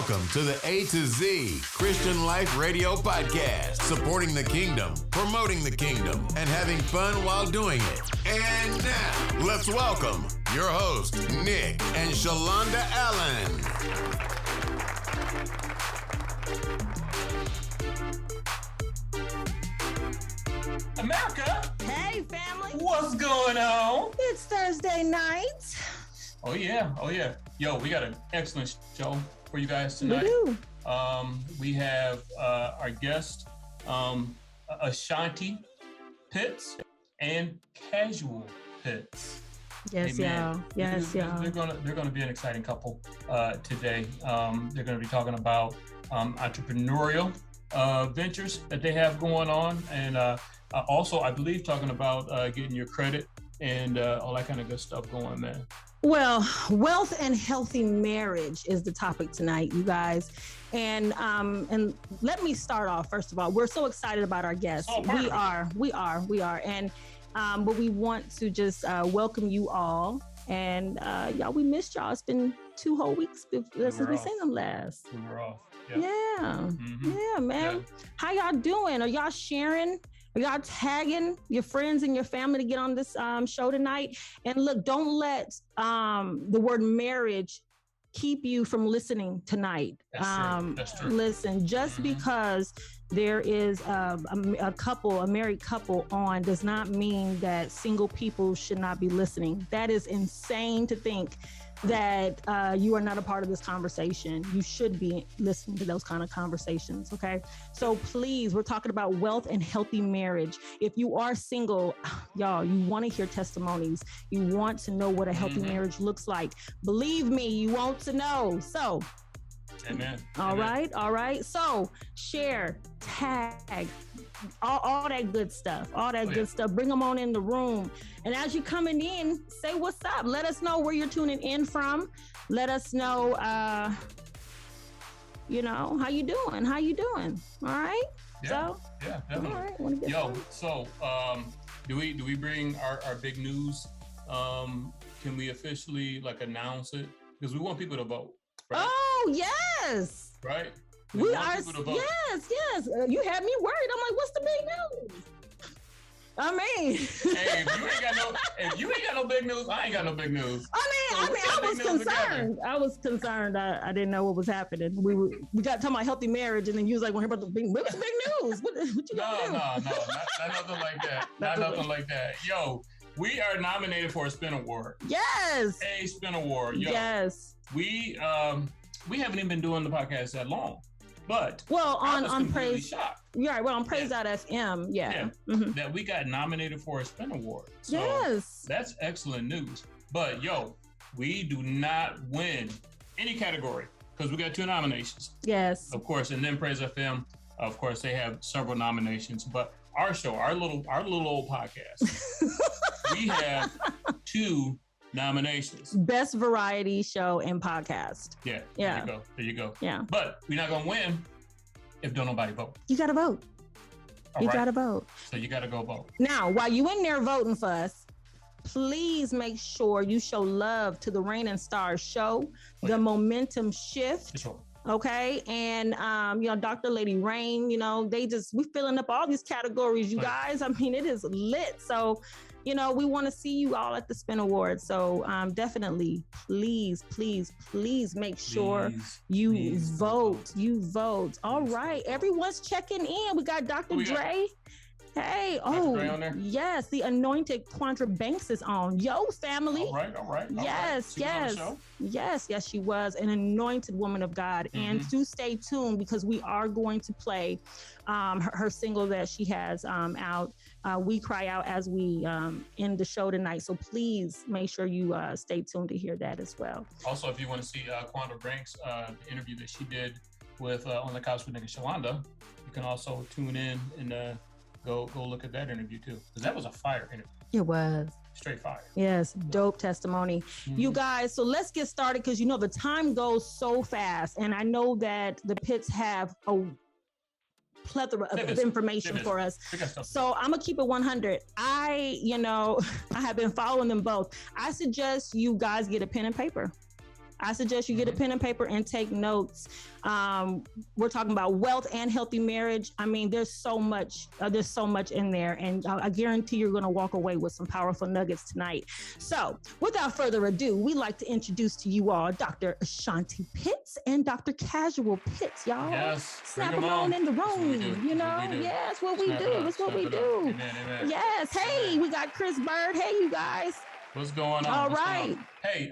Welcome to the A2Z Christian Life Radio Podcast, supporting the kingdom, promoting the kingdom, and having fun while doing it. And now, let's welcome your hosts, Nick and ShaLonda Allen. America! Hey, family! What's going on? It's Thursday night. Oh yeah. Yo, we got an excellent show for you guys tonight. We do. We have our guest, Ashanti Pitts and Casuel Pitts. Yes, Amen. y'all. Yes, y'all. They're gonna be an exciting couple today. They're gonna be talking about entrepreneurial ventures that they have going on, and also, I believe, talking about getting your credit and all that kind of good stuff going, man. Well, wealth and healthy marriage is the topic tonight, you guys. And let me start off, first of all, we're so excited about our guests. We are. And but we want to just welcome you all. And y'all, we missed y'all. It's been 2 whole weeks since we seen them last. We were off. Yeah, man. Yeah. How y'all doing? Are y'all sharing? Are y'all tagging your friends and your family to get on this show tonight? And look, don't let the word marriage keep you from listening tonight. That's true. Listen, just because there is a married couple on does not mean that single people should not be listening. That is insane to think that you are not a part of this conversation. You should be listening to those kind of conversations, okay? So please, we're talking about wealth and healthy marriage. If you are single, y'all, you want to hear testimonies. You want to know what a healthy marriage looks like. Believe me, you want to know. So, amen. All right. So share, tag, all that good stuff, good stuff. Bring them on in the room. And as you're coming in, say what's up. Let us know where you're tuning in from. Let us know, how you doing. All right. Yeah, definitely. All right. Yo, so do we bring our big news? Can we officially announce it? Because we want people to vote. Right? Oh yes. Right. We are. Yes. You had me worried. I'm like, what's the big news? I mean, hey, if you ain't got no big news, I ain't got no big news. I was concerned. I was concerned. I didn't know what was happening. We got talking about healthy marriage, and then you was like, "Well, hear about the big news? What you got to do?" No, not nothing like that. Nothing like that. Yo, we are nominated for a Spin Award. Yes. A Spin Award. Yo, yes. We haven't even been doing the podcast that long. But on Praise, shocked. Yeah, well, on Praise.fm, yeah. Mm-hmm. That we got nominated for a Spin Award. So yes, that's excellent news. But yo, we do not win any category because we got 2 nominations. Yes, of course, and then Praise FM, of course, they have several nominations. But our show, our little old podcast, we have 2 nominations. Best variety show and podcast. Yeah. There you go. Yeah. But we're not gonna win if don't nobody vote. You gotta vote. Gotta vote. So you gotta go vote. Now, while you in there voting for us, please make sure you show love to the Rain and Stars show, the Momentum Shift. Sure. Okay. And Dr. Lady Rain, we filling up all these categories, you guys. I mean, it is lit. So we want to see you all at the Spin Awards. So definitely, please make sure you vote. You vote. All right. Everyone's checking in. We got Dr. Dre. Hey, Dre on there? Yes. The anointed Quandra Banks is on. Yo, family. All right. Yes. Yes, she was an anointed woman of God. Mm-hmm. And do stay tuned because we are going to play her single that she has out. We cry out as we end the show tonight. So please make sure you stay tuned to hear that as well. Also, if you want to see Quandra Banks, the interview that she did with On the Couch with Nick and ShaLonda, you can also tune in and go look at that interview too. Because that was a fire interview. It was. Straight fire. Yes, dope testimony. Mm-hmm. You guys, so let's get started because the time goes so fast. And I know that the Pitts have a plethora of information for us. So I'm gonna keep it 100. I have been following them both. I suggest you guys get a pen and paper. I suggest you get a pen and paper and take notes. We're talking about wealth and healthy marriage. I mean, there's so much in there, and I guarantee you're going to walk away with some powerful nuggets tonight. So without further ado, we'd like to introduce to you all Dr. Ashanti Pitts and Dr. Casual Pitts, y'all. Yes. Snap them on in the room, you know? Yes, what we do. That's what we do. Amen. Yes. Hey, we got Chris Bird. Hey, you guys. What's going on? All right. Hey,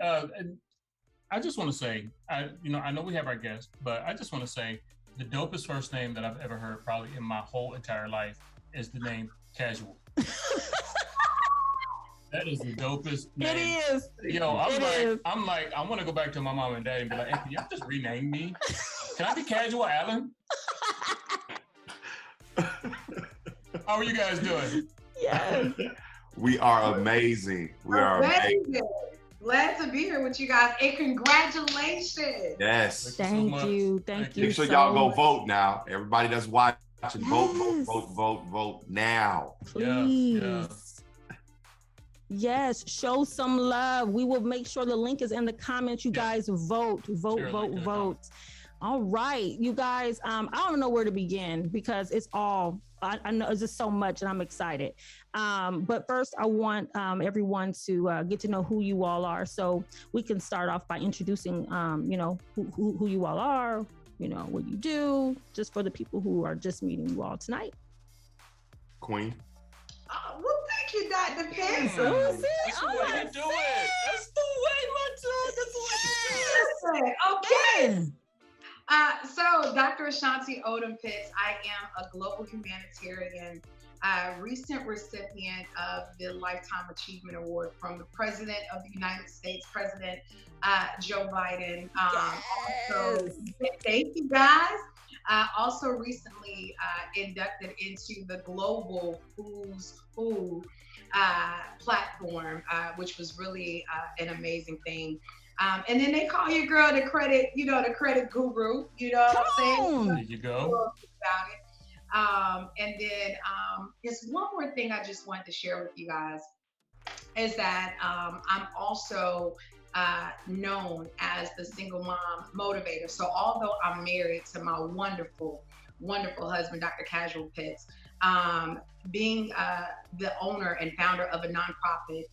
I just want to say, I know we have our guest, but I just want to say the dopest first name that I've ever heard probably in my whole entire life is the name Casual. That is the dopest name. It is. Yo, I'm like, I want to go back to my mom and dad and be like, hey, can y'all just rename me? Can I be Casual Allen? How are you guys doing? Yes. We are amazing. We are amazing. Glad to be here with you guys, and congratulations. Yes. Thank you. Make sure y'all go vote now. Everybody that's watching, vote now. Please. Yeah. Yes, show some love. We will make sure the link is in the comments. You guys vote. All right, you guys, I don't know where to begin because it's all, I know it's just so much and I'm excited. But first I want everyone to get to know who you all are. So we can start off by introducing, who you all are, what you do, just for the people who are just meeting you all tonight. Queen. Well, thank you, Dr. Pitts. That's the way you do it. That's the way, my Listen, okay. So Dr. Ashanti Odom-Pitts, I am a global humanitarian, recent recipient of the Lifetime Achievement Award from the President of the United States, President Joe Biden. Also, thank you guys. Also recently inducted into the Global Who's Who platform, which was really an amazing thing. And then they call your girl the credit guru, you know what I'm saying? There you go. About it. And then just one more thing I just wanted to share with you guys is that I'm also known as the single mom motivator. So although I'm married to my wonderful husband, Dr. Casual Pitts, being the owner and founder of a nonprofit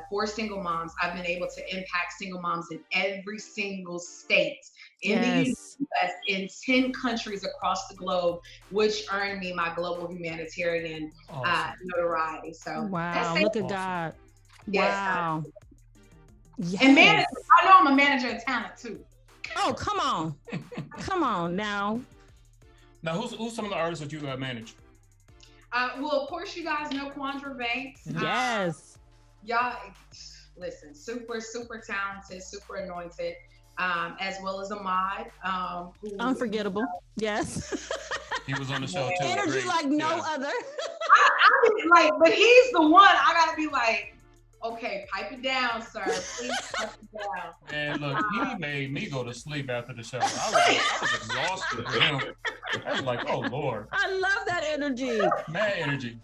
for single moms, I've been able to impact single moms in every single state in the US, in 10 countries across the globe, which earned me my global humanitarian notoriety. So wow, look at God. Yes, wow. Yes. And manager, I know I'm a manager of talent too. Oh, come on. Come on now. Now, who's some of the artists that you manage? Well, of course, you guys know Quandra Banks. Yes. Y'all, listen, super talented, super anointed, as well as Ahmad. Who, unforgettable. Yes. He was on the show too. Energy Great. like no other. I mean, like, but he's the one I gotta be like, okay, pipe it down, sir. Please pipe it down. And look, he made me go to sleep after the show. I was exhausted. I was like, oh Lord. I love that energy. Mad energy.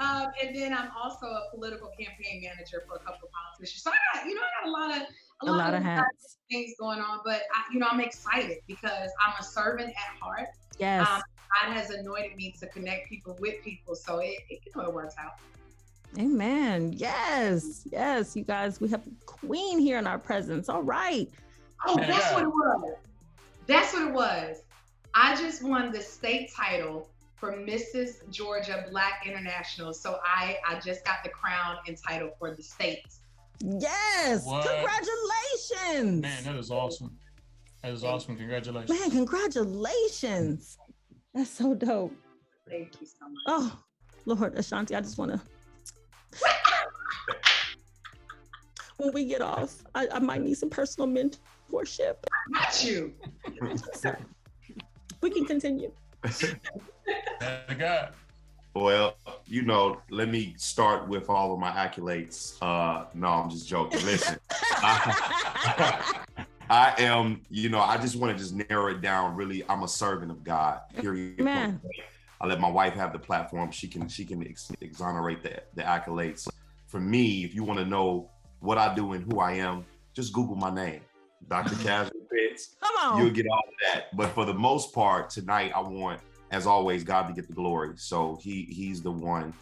And then I'm also a political campaign manager for a couple of politicians. So I got a lot of hats, things going on. But I'm excited because I'm a servant at heart. Yes. God has anointed me to connect people with people, so it works out. Amen. Yes. You guys, we have Queen here in our presence. All right. Oh, that's what it was. I just won the state title for Mrs. Georgia Black International. So I just got the crown and title for the state. Yes. What? Congratulations. Man, that is awesome. That is awesome. Congratulations. Man, congratulations. That's so dope. Thank you so much. Oh, Lord, Ashanti, I just want to. When we get off, I might need some personal mentorship. Got you. We can continue. God. Well, let me start with all of my accolades. No, I'm just joking. Listen, I am, I just want to just narrow it down. Really, I'm a servant of God. Period. Man. I let my wife have the platform. She can exonerate the accolades. For me, if you want to know what I do and who I am, just Google my name. Dr. Casuel Pitts. Come on. You'll get all of that. But for the most part, tonight, I want, as always, God to get the glory. So he's the one.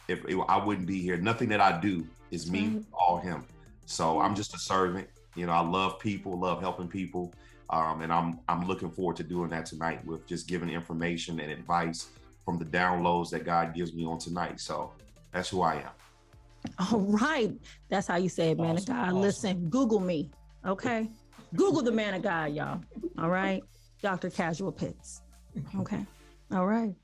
If I wouldn't be here, nothing that I do is me, all him. So I'm just a servant. You know, I love people, love helping people. And I'm looking forward to doing that tonight with just giving information and advice from the downloads that God gives me on tonight. So that's who I am. All right. That's how you say it, man of God. Listen, Google me. Okay. Google the man of God, y'all. All right. Dr. Casuel Pitts. Okay. All right.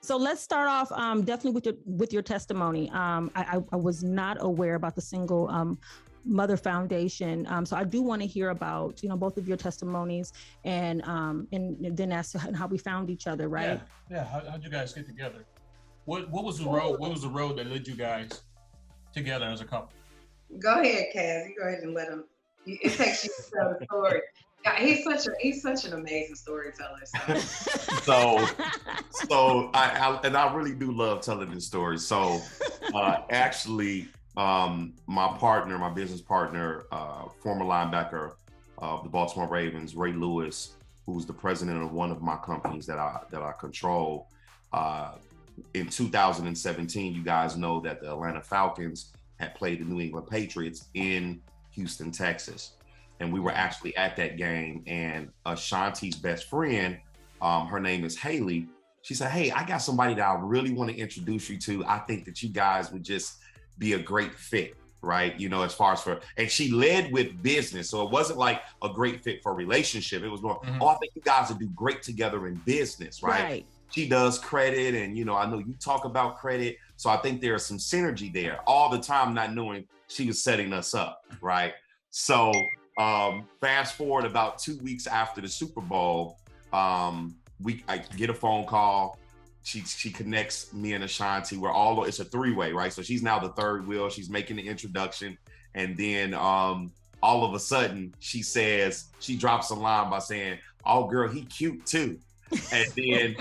So let's start off definitely with your testimony. I was not aware about the Single Mother Foundation. So I do want to hear about, both of your testimonies and then as to how we found each other, right? Yeah. How'd you guys get together? What was the road? What was the road that led you guys together as a couple? Go ahead, Kaz. You go ahead and let him. It takes you to tell the story. Yeah, he's such an amazing storyteller. So I really do love telling this story. So actually, my business partner, former linebacker of the Baltimore Ravens, Ray Lewis, who's the president of one of my companies that I control. In 2017, you guys know that the Atlanta Falcons had played the New England Patriots in Houston, Texas. And we were actually at that game, and Ashanti's best friend, her name is Haley. She said, "Hey, I got somebody that I really want to introduce you to. I think that you guys would just be a great fit," right? As far as and she led with business. So it wasn't like a great fit for a relationship. It was more, I think you guys would do great together in business, right? She does credit, and I know you talk about credit. So I think there's some synergy there, all the time not knowing she was setting us up, right? So fast forward about 2 weeks after the Super Bowl, I get a phone call. She connects me and Ashanti. It's a three-way, right? So she's now the third wheel. She's making the introduction. And then all of a sudden she drops a line by saying, "Oh girl, he cute too." And then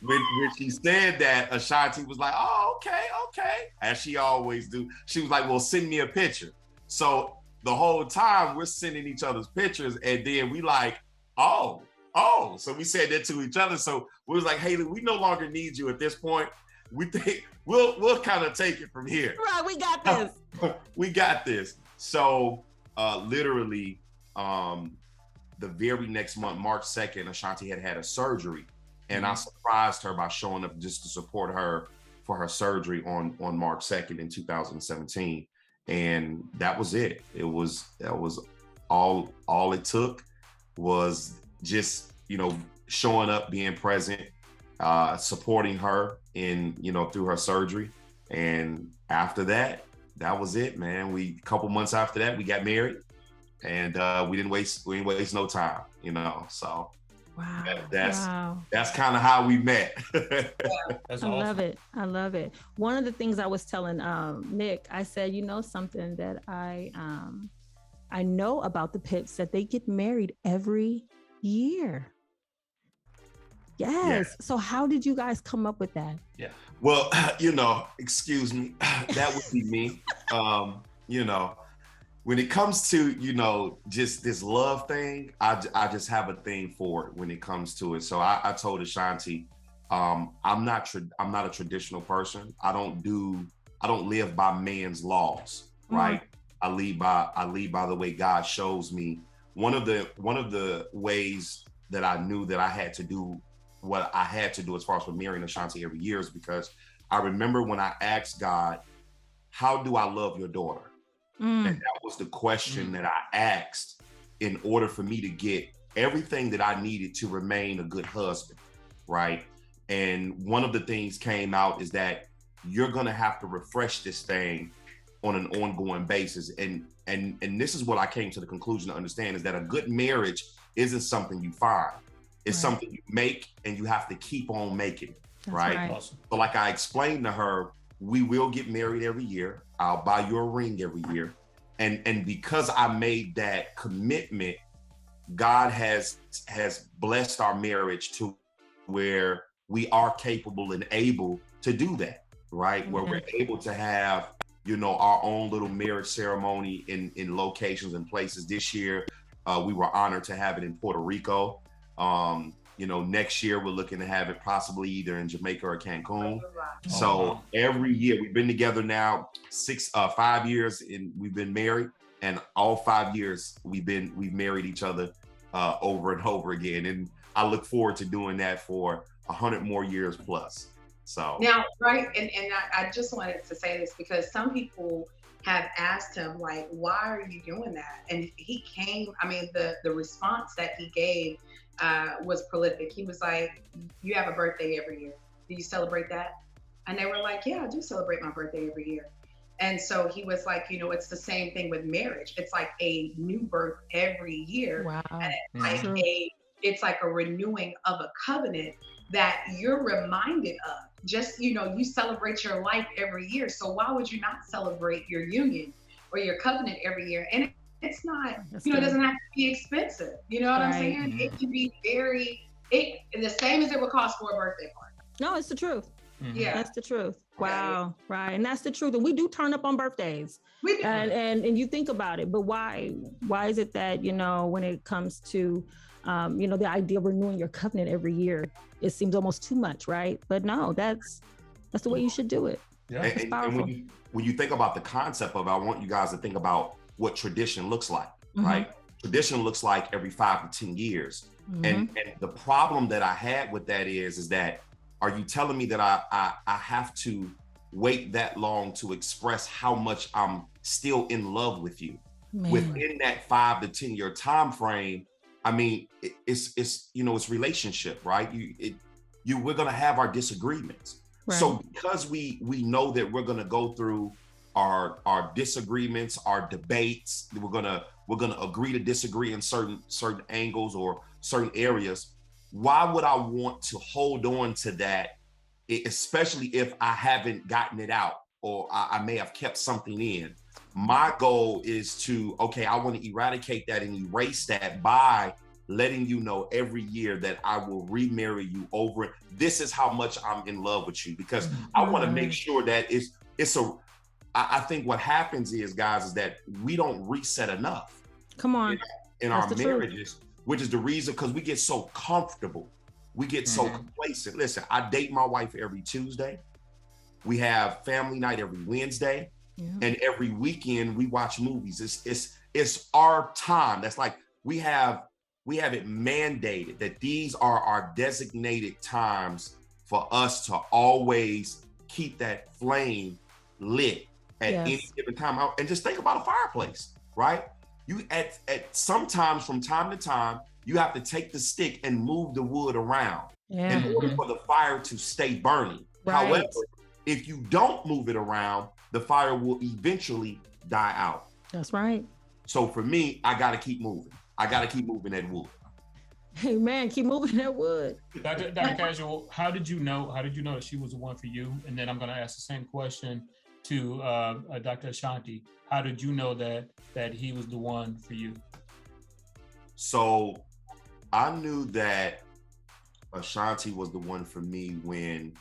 when she said that, Ashanti was like, "Oh, okay." As she always do. She was like, "Well, send me a picture." So the whole time we're sending each other's pictures, and then we like, oh. So we said that to each other. So we was like, "Haley, we no longer need you at this point. We think we'll kind of take it from here." Right, we got this. We got this. So literally, the very next month, March 2nd, Ashanti had a surgery, and I surprised her by showing up just to support her for her surgery on March 2nd in 2017. And that was it. That was all it took was just, showing up, being present, supporting her in, through her surgery. And after that was it, man. A couple months after that, we got married, and we didn't waste no time, so. Wow. That's kind of how we met. That's I awesome. love it. One of the things I was telling Nick, I said, something that I know about the Pitts, that they get married every year. Yes. Yeah. So how did you guys come up with that? Yeah. Well, excuse me, that would be me. When it comes to, just this love thing, I just have a thing for it when it comes to it. So I told Ashanti, I'm not a traditional person. I don't live by man's laws, right? I lead by the way God shows me. One of the ways that I knew that I had to do what I had to do as far as for marrying Ashanti every year is because I remember when I asked God, "How do I love your daughter?" And that was the question that I asked in order for me to get everything that I needed to remain a good husband, right? And one of the things came out is that you're gonna have to refresh this thing on an ongoing basis. And this is what I came to the conclusion to understand, is that a good marriage isn't something you find. It's something you make, and you have to keep on making, right? Awesome. So like I explained to her, we will get married every year. I'll buy you a ring every year. And because I made that commitment, God has blessed our marriage to where we are capable and able to do that, right? Where we're able to have our own little marriage ceremony in locations and places. This year, we were honored to have it in Puerto Rico. Next year we're looking to have it possibly either in Jamaica or Cancun. So every year we've been together now 5 years, and we've been married, and all 5 years we've married each other over and over again. And I look forward to doing that for 100 more years plus. So now, right, and I just wanted to say this because some people have asked him, like, why are you doing that? And he came, I mean, the response that he gave was prolific. He was like, you have a birthday every year. Do you celebrate that? And they were like, yeah, I do celebrate my birthday every year. And so he was like, it's the same thing with marriage. It's like a new birth every year. Wow. And it's like a renewing of a covenant that you're reminded of. Just, you celebrate your life every year. So why would you not celebrate your union or your covenant every year? And it's not, it doesn't have to be expensive. You know what I'm saying? Mm-hmm. It can be the same as it would cost for a birthday party. No, it's the truth. Mm-hmm. Yeah. That's the truth. Wow. Yeah. Right. And that's the truth. And we do turn up on birthdays. We do. And you think about it, but why is it that, when it comes to, the idea of renewing your covenant every year, it seems almost too much, right? But no, that's the way you should do it. Yeah. It's powerful. And when you think about the concept of it, I want you guys to think about what tradition looks like, mm-hmm. right? Tradition looks like every 5 to 10 years. Mm-hmm. And the problem that I had with that is that, are you telling me that I have to wait that long to express how much I'm still in love with you? Man. Within that 5 to 10 year time frame, I mean, it's relationship, right? We're gonna have our disagreements. Right. So because we know that we're gonna go through our disagreements, our debates, we're gonna agree to disagree in certain angles or certain areas. Why would I want to hold on to that, especially if I haven't gotten it out or I may have kept something in? My goal is I want to eradicate that and erase that by letting you know every year that I will remarry you over. This is how much I'm in love with you, because I want to make sure that I think what happens is, guys, is that we don't reset enough. Come on. In our marriages, which is the reason, because we get so comfortable. We get so complacent. Listen, I date my wife every Tuesday. We have family night every Wednesday. Yeah. And every weekend we watch movies. It's our time. That's like we have it mandated that these are our designated times for us to always keep that flame lit at any given time. And just think about a fireplace, right? You at sometimes from time to time, you have to take the stick and move the wood around in order for the fire to stay burning. Right. However, if you don't move it around, the fire will eventually die out. That's right. So for me, I got to keep moving. I got to keep moving that wood. Hey man, keep moving that wood. Dr. Casuel, how did you know that she was the one for you? And then I'm going to ask the same question to Dr. Ashanti. How did you know that he was the one for you? So I knew that Ashanti was the one for me when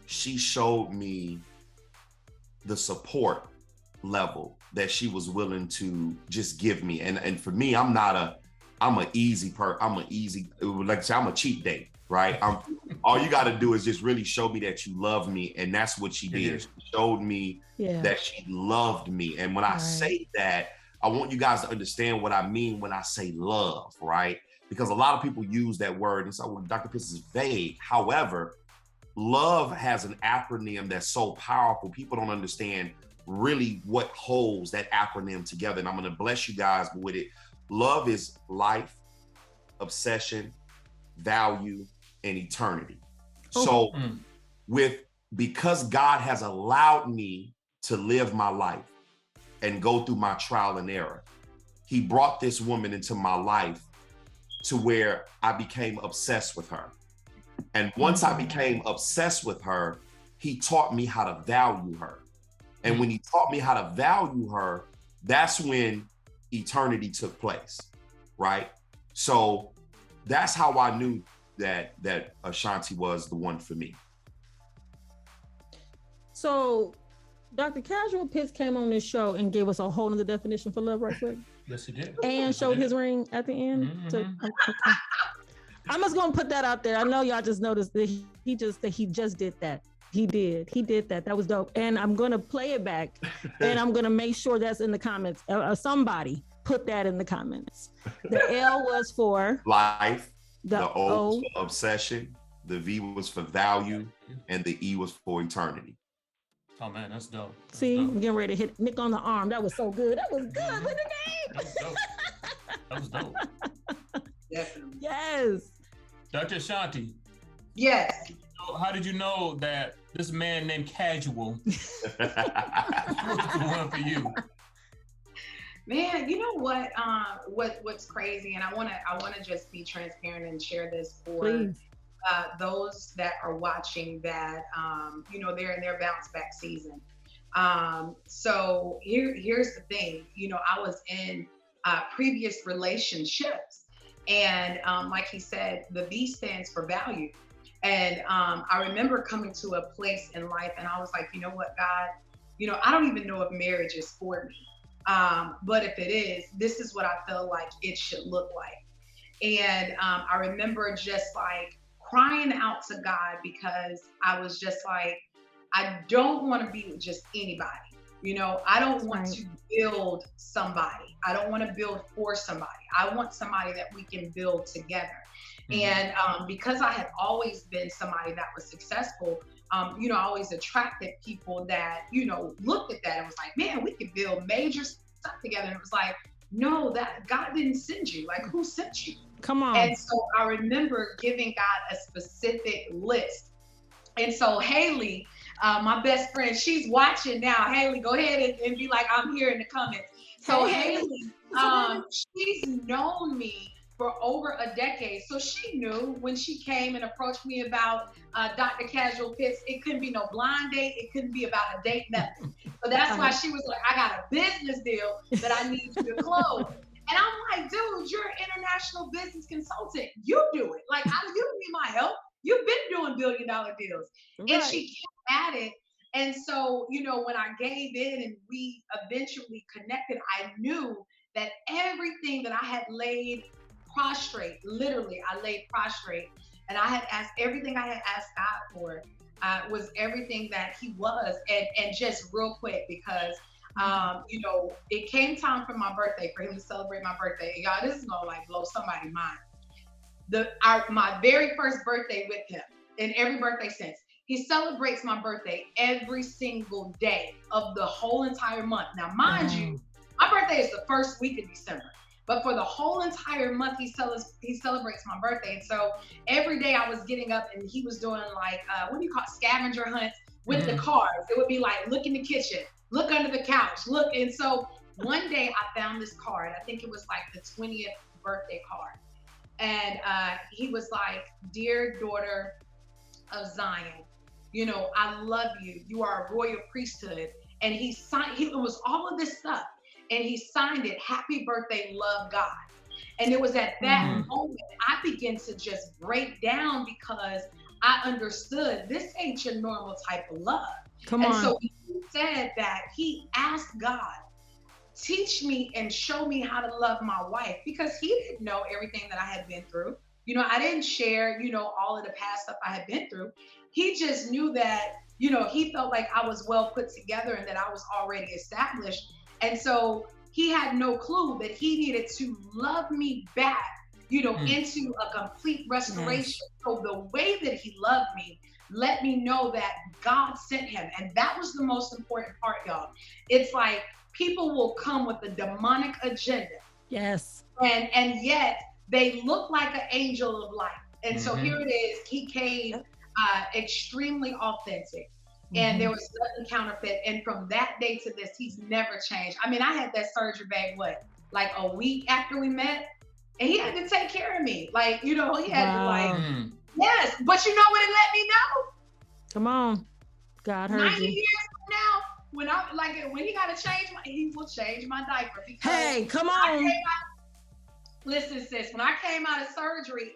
she showed me the support level that she was willing to just give me. And for me, I'm a cheap date, right? All you got to do is just really show me that you love me. And that's what she did. She showed me that she loved me. And when I say that, I want you guys to understand what I mean when I say love, right? Because a lot of people use that word and say, well, Dr. Pitts is vague. However, love has an acronym that's so powerful. People don't understand really what holds that acronym together. And I'm going to bless you guys with it. Love is life, obsession, value, and eternity. So because God has allowed me to live my life and go through my trial and error, he brought this woman into my life to where I became obsessed with her. And once I became obsessed with her, he taught me how to value her. And when he taught me how to value her, that's when eternity took place, right? So that's how I knew that Ashanti was the one for me. So Dr. Casuel Pitts came on this show and gave us a whole nother definition for love right quick. Yes, he did. And showed his ring at the end. Okay. I'm just gonna put that out there. I know y'all just noticed that he just did that. He did that. That was dope. And I'm gonna play it back, and I'm gonna make sure that's in the comments. Somebody put that in the comments. The L was for life. The O O was for obsession. The V was for value, and the E was for eternity. Oh man, that's dope. That's See, dope. I'm getting ready to hit Nick on the arm. That was so good. That was good. Look at That was dope. That was dope. Definitely. Yes. Dr. Ashanti, Yes. how did you know that this man named Casuel was the one for you? Man, you know what? What's crazy, and I wanna just be transparent and share this for Please. those that are watching that they're in their bounce back season. So here's the thing. I was in previous relationships, and like he said, the V stands for value. And I remember coming to a place in life, and I was like, you know what, God, I don't even know if marriage is for me. But if it is, this is what I feel like it should look like. And I remember just like crying out to God, because I was just like, I don't want to be with just anybody. I don't want to build somebody. I don't want to build for somebody. I want somebody that we can build together. And because I had always been somebody that was successful, I always attracted people that, looked at that and was like, man, we could build major stuff together. And it was like, no, that God didn't send you. Like, who sent you? Come on. And so I remember giving God a specific list. And so Haley, my best friend, she's watching now. Haley, go ahead and be like, I'm here in the comments. So Haley, she's known me for over a decade. So she knew when she came and approached me about Dr. Casuel Pitts, it couldn't be no blind date. It couldn't be about a date, nothing. So that's why she was like, I got a business deal that I need you to close. And I'm like, dude, you're an international business consultant. You do it. Like, you don't need my help. You've been doing $1 billion deals. Right. And she kept at it. And so, when I gave in and we eventually connected, I knew that everything that I had laid prostrate, literally, I laid prostrate, and I had asked everything I had asked God for was everything that He was. And just real quick, because it came time for my birthday, for Him to celebrate my birthday. And y'all, this is gonna like blow somebody's mind. My very first birthday with Him, and every birthday since, He celebrates my birthday every single day of the whole entire month. Now, mind you, my birthday is the first week of December. But for the whole entire month, he celebrates my birthday. And so every day I was getting up and he was doing like, what do you call it, scavenger hunts with the cards. It would be like, look in the kitchen, look under the couch, look. And so one day I found this card. I think it was like the 20th birthday card. And he was like, dear daughter of Zion, I love you. You are a royal priesthood. And he signed, it was all of this stuff. And he signed it, happy birthday, love God. And it was at that moment I began to just break down, because I understood this ain't your normal type of love. And so he said that he asked God, teach me and show me how to love my wife, because he didn't know everything that I had been through. I didn't share, all of the past stuff I had been through. He just knew that, he felt like I was well put together and that I was already established. And so he had no clue that he needed to love me back, into a complete restoration. Yes. So the way that he loved me let me know that God sent him. And that was the most important part, y'all. It's like people will come with a demonic agenda. Yes. And yet they look like an angel of light. And so here it is. He came extremely authentic. And there was nothing counterfeit. And from that day to this, he's never changed. I mean, I had that surgery back, like a week after we met? And he had to take care of me. Like, he had to yes. But you know what it let me know? Come on. God heard 90 years from now, when he got to change, he will change my diaper. Hey, come on. Listen, sis, when I came out of surgery,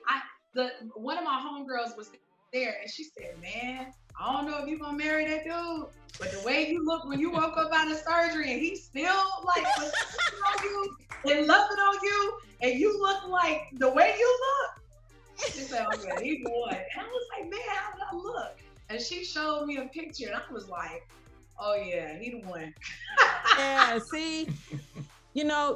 one of my homegirls was there, and she said, "Man, I don't know if you're gonna marry that dude, but the way you look when you woke up out of surgery and he's still like was on you and loving on you, and you look like the way you look." She said, "Oh yeah, he won." And I was like, "Man, how did I look?" And she showed me a picture, and I was like, "Oh yeah, he won." Yeah, see?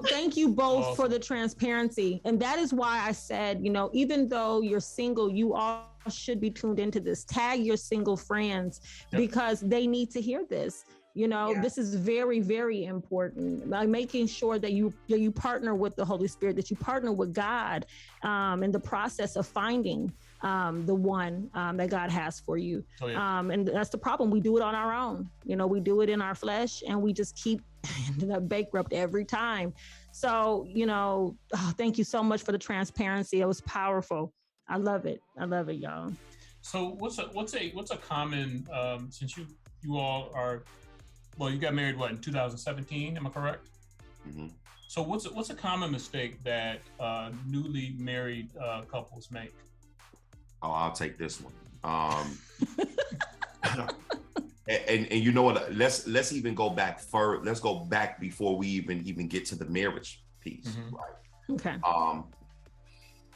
Thank you both for the transparency. And that is why I said, even though you're single, you all should be tuned into this. Tag your single friends because they need to hear this. This is very, very important. By making sure that you partner with the Holy Spirit, that you partner with God in the process of finding the one that God has for you. Oh, yeah. And that's the problem. We do it on our own. We do it in our flesh, and we just keep ending up bankrupt every time. So, thank you so much for the transparency. It was powerful. I love it. I love it, y'all. So what's a common, since you all are, well, you got married, in 2017, am I correct? Mm-hmm. So what's a common mistake that newly married couples make? Oh, I'll take this one. And you know what? Let's even go back further. Let's go back before we even get to the marriage piece, right? Okay.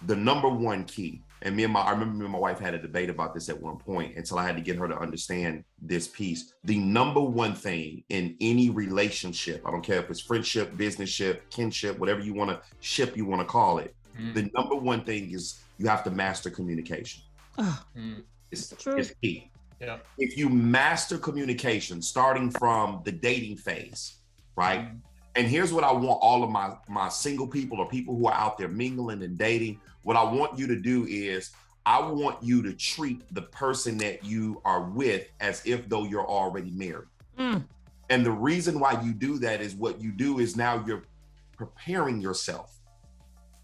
The number one key, and I remember me and my wife had a debate about this at one point until I had to get her to understand this piece. The number one thing in any relationship, I don't care if it's friendship, businessship, kinship, whatever you want to call it. Mm-hmm. The number one thing is you have to master communication. It's key. Yeah. If you master communication, starting from the dating phase, right? Mm-hmm. And here's what I want all of my single people or people who are out there mingling and dating. What I want you to do is I want you to treat the person that you are with as if though you're already married. And the reason why you do that is what you do is now you're preparing yourself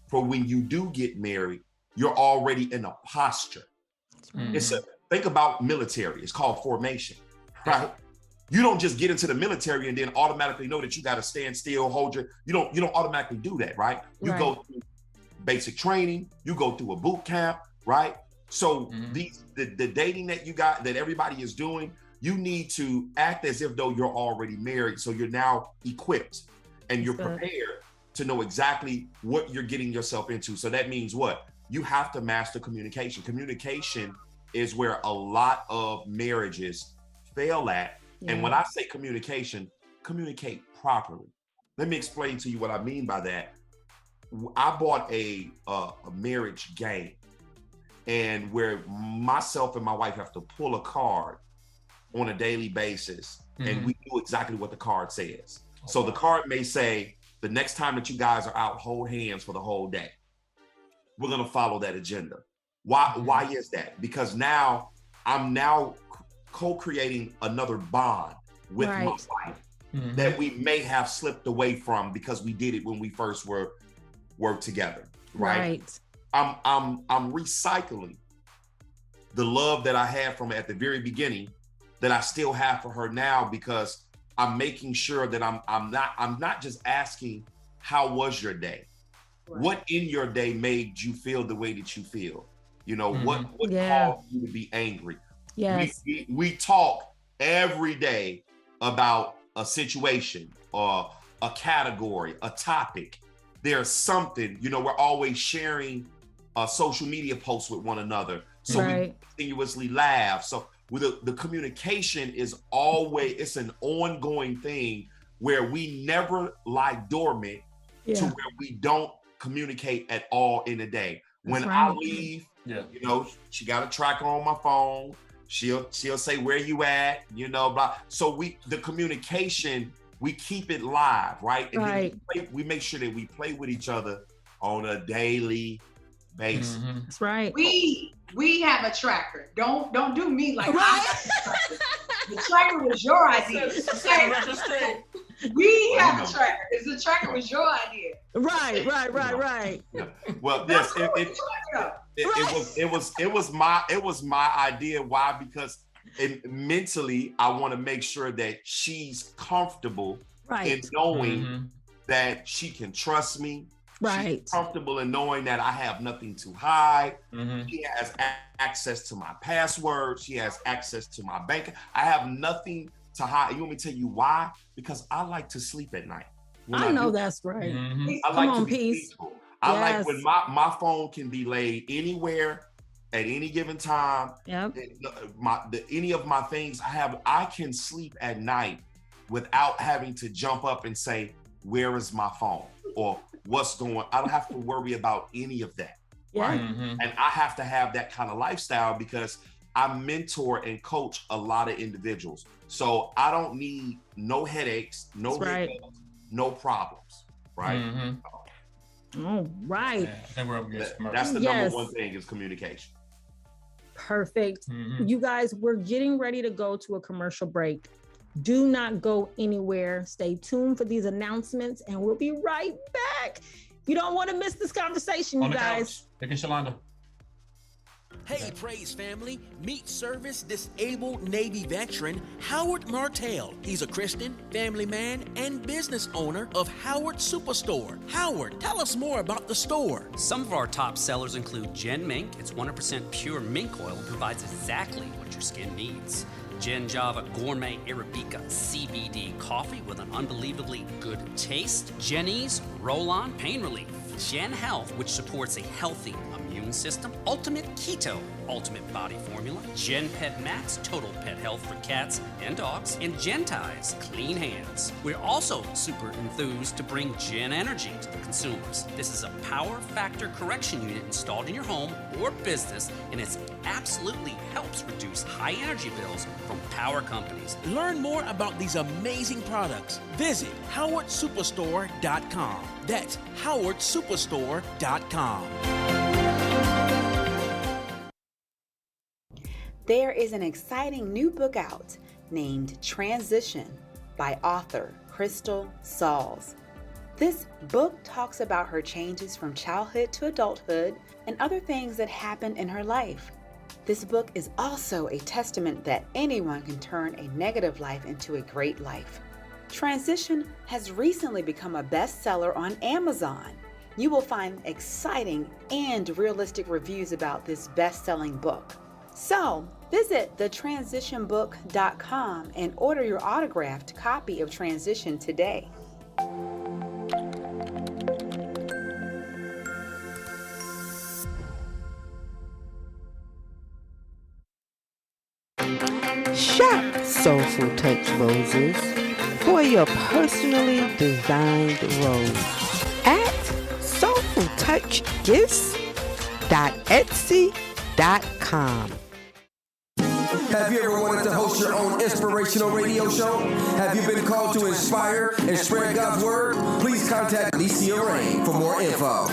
for when you do get married, you're already in a posture. Mm-hmm. Think about military. It's called formation, right? You don't just get into the military and then automatically know that you got to stand still, you don't automatically do that, right? You go through basic training, you go through a boot camp, right? So the dating that you got, that everybody is doing, you need to act as if though you're already married. So you're now equipped and you're prepared to know exactly what you're getting yourself into. So that means what? You have to master communication. Communication is where a lot of marriages fail at. And when I say communication, communicate properly. Let me explain to you what I mean by that. I bought a marriage game, and where myself and my wife have to pull a card on a daily basis, and we do exactly what the card says. So the card may say, the next time that you guys are out, hold hands for the whole day. We're gonna follow that agenda. Why is that? Because now I'm co-creating another bond with my wife that we may have slipped away from because we did it when we first worked together, right? I'm recycling the love that I had from at the very beginning that I still have for her now, because I'm making sure that I'm not just asking, how was your day? What in your day made you feel the way that you feel? What caused you to be angry? Yes. We talk every day about a situation or a category, a topic. There's something, we're always sharing social media posts with one another. So we continuously laugh. So with the communication is always, it's an ongoing thing where we never lie dormant to where we don't communicate at all in a day. When I leave, she got a tracker on my phone. She'll say, where you at, blah. So the communication, we keep it live, right? And then we make sure that we play with each other on a daily basis. That's right. We have a tracker. Don't do me like I the tracker was your idea. We have a tracker. The tracker was your idea. Right. Yeah. Well, yes, it was my idea. Why? Because mentally, I want to make sure that she's comfortable in knowing that she can trust me, Right. She's comfortable in knowing that I have nothing to hide. Mm-hmm. She has access to my password. She has access to my bank. I have nothing to hide. You want me to tell you why? Because I like to sleep at night. I know that's right. Mm-hmm. I like to be Peace. peaceful. I like Yes. when my phone can be laid anywhere at any given time. Yep. Any of my things I can sleep at night without having to jump up and say, where is my phone? Or what's going on? I don't have to worry about any of that. Yeah. Right? Mm-hmm. And I have to have that kind of lifestyle because I mentor and coach a lot of individuals. So I don't need no headaches, no hiccups, no problems. Right? Mm-hmm. Oh, right. Yeah, I think we're up against commercial. That's the Yes. number one thing is communication. Perfect. Mm-hmm. You guys, we're getting ready to go to a commercial break. Do not go anywhere. Stay tuned for these announcements, and we'll be right back. You don't want to miss this conversation, On you the guys. couch. Picking ShaLonda. Hey, Praise family, meet Service Disabled Navy veteran Howard Martell. He's a Christian, family man, and business owner of Howard Superstore. Howard, tell us more about the store. Some of our top sellers include Gen Mink. It's 100% pure mink oil and provides exactly what your skin needs. Gen Java Gourmet Arabica CBD coffee with an unbelievably good taste. Jenny's Roll-On Pain Relief. Gen Health, which supports a healthy immune system. Ultimate Keto Ultimate Body Formula. Gen Pet Max Total Pet Health for cats and dogs. And Gen Ties Clean Hands. We're also super enthused to bring Gen Energy to the consumers. This is a power factor correction unit installed in your home or business, and it absolutely helps reduce high energy bills from power companies. Learn more about these amazing products. Visit howardsuperstore.com. That's howardsuperstore.com. There is an exciting new book out named Transition by author Crystal Sauls. This book talks about her changes from childhood to adulthood and other things that happened in her life. This book is also a testament that anyone can turn a negative life into a great life. Transition has recently become a bestseller on Amazon. You will find exciting and realistic reviews about this best-selling book. So, visit thetransitionbook.com and order your autographed copy of Transition today. Shop Soulful Touch Roses for your personally designed rose at soulfultouchgifts.etsy.com. Have you ever wanted to host your own inspirational radio show? Have you been called to inspire and spread God's word? Please contact Alicia Ray for more info.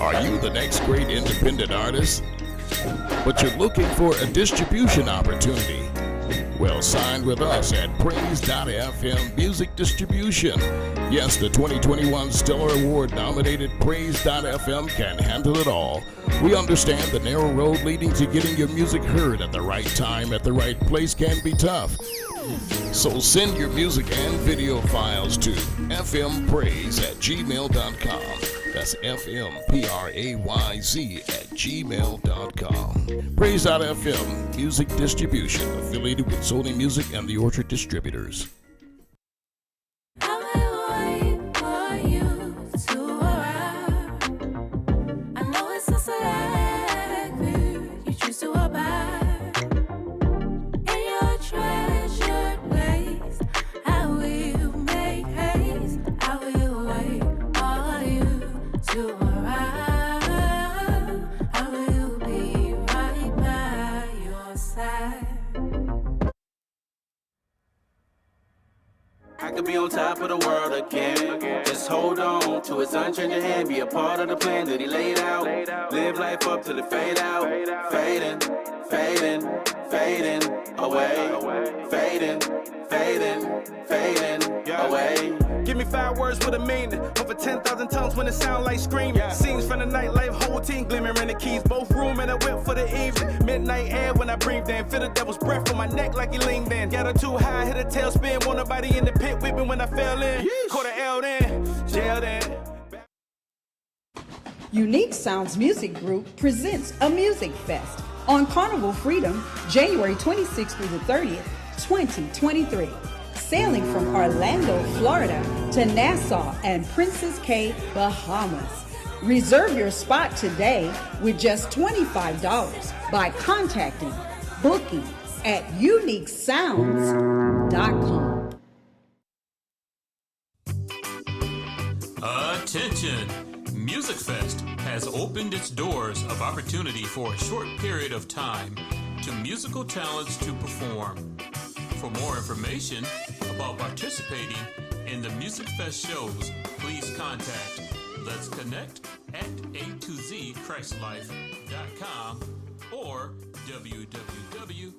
Are you the next great independent artist? But you're looking for a distribution opportunity? Well, sign with us at Praise.fm Music Distribution. Yes, the 2021 Stellar Award-nominated Praise.fm can handle it all. We understand the narrow road leading to getting your music heard at the right time at the right place can be tough. So send your music and video files to fmpraise@gmail.com. That's fmprayz@gmail.com. Praise.fm Music Distribution, affiliated with Sony Music and the Orchard Distributors. I could be on top of the world again. Just hold on to his unchanging hand. Be a part of the plan that he laid out. Live life up till it fade out. Fading, fading, fading away. Fading, fading, fading away. Give me 5 words with a meaning. Over 10,000 tongues when it sound like screaming. Scenes from the nightlife, whole team glimmering the keys. Both room and a whip for the evening. Midnight air when I breathed in. Feel the devil's breath on my neck like he leaned in. Got her too high, hit a tailspin. Wanna buy Nobody in the pit with me when I fell in. Caught an L then, jailed in. Unique Sounds Music Group presents a music fest on Carnival Freedom, January 26th through the 30th, 2023. Sailing from Orlando, Florida to Nassau and Princess Cay, Bahamas. Reserve your spot today with just $25 by contacting booking at uniquesounds.com. Attention! Music Fest has opened its doors of opportunity for a short period of time to musical talents to perform. For more information about participating in the Music Fest shows, please contact Let's Connect at A2Z or www.praise.fm.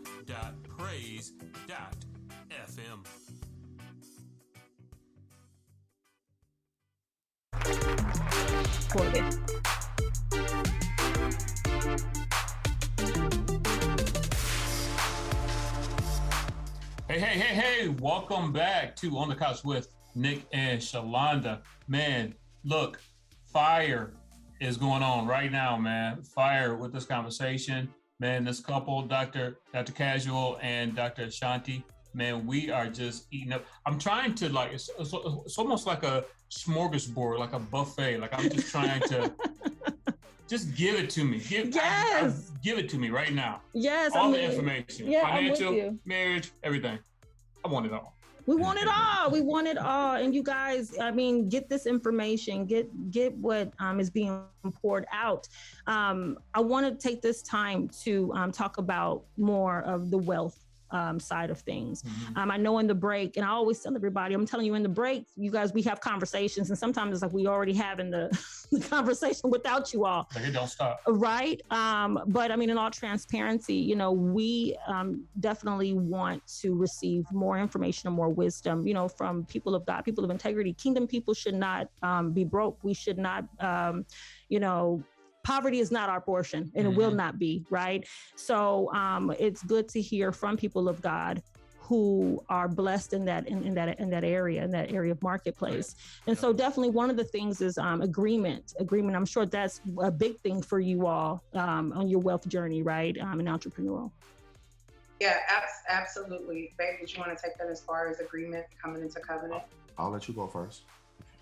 Hey, welcome back to On the Couch with Nick and ShaLonda. Man, look, fire is going on right now, man. Fire with this conversation. Man, this couple, Dr. Casuel and Dr. Ashanti, man, we are just eating up. I'm trying to it's almost like a smorgasbord, like a buffet. Like I'm just trying to just give it to me. Give it to me right now. Yes. All the information, yeah, financial, marriage, everything. I want it all. We want it all. We want it all. And you guys, I mean, get this information, get what is being poured out. I want to take this time to talk about more of the wealth side of things. Mm-hmm. I know in the break, and I always tell everybody, I'm telling you in the break, you guys, we have conversations, and sometimes it's like we already having the conversation without you all. Like it don't stop. Right. But I mean, in all transparency, we definitely want to receive more information and more wisdom, from people of God, people of integrity. Kingdom people should not be broke. We should not, poverty is not our portion, and it will not be, right? So it's good to hear from people of God who are blessed in that area of marketplace. And so definitely one of the things is agreement. I'm sure that's a big thing for you all on your wealth journey, right? In entrepreneurial. Yeah, absolutely. Babe, did you want to take that as far as agreement coming into covenant? I'll let you go first.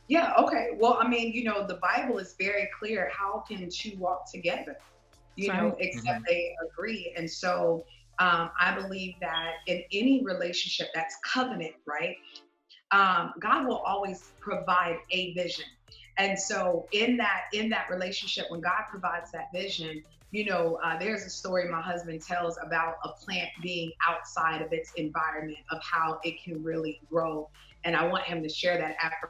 Yeah, okay. Well, I mean, the Bible is very clear. How can two walk together, except they agree? And so I believe that in any relationship that's covenant, right? God will always provide a vision. And so in that relationship, when God provides that vision, there's a story my husband tells about a plant being outside of its environment, of how it can really grow. And I want him to share that after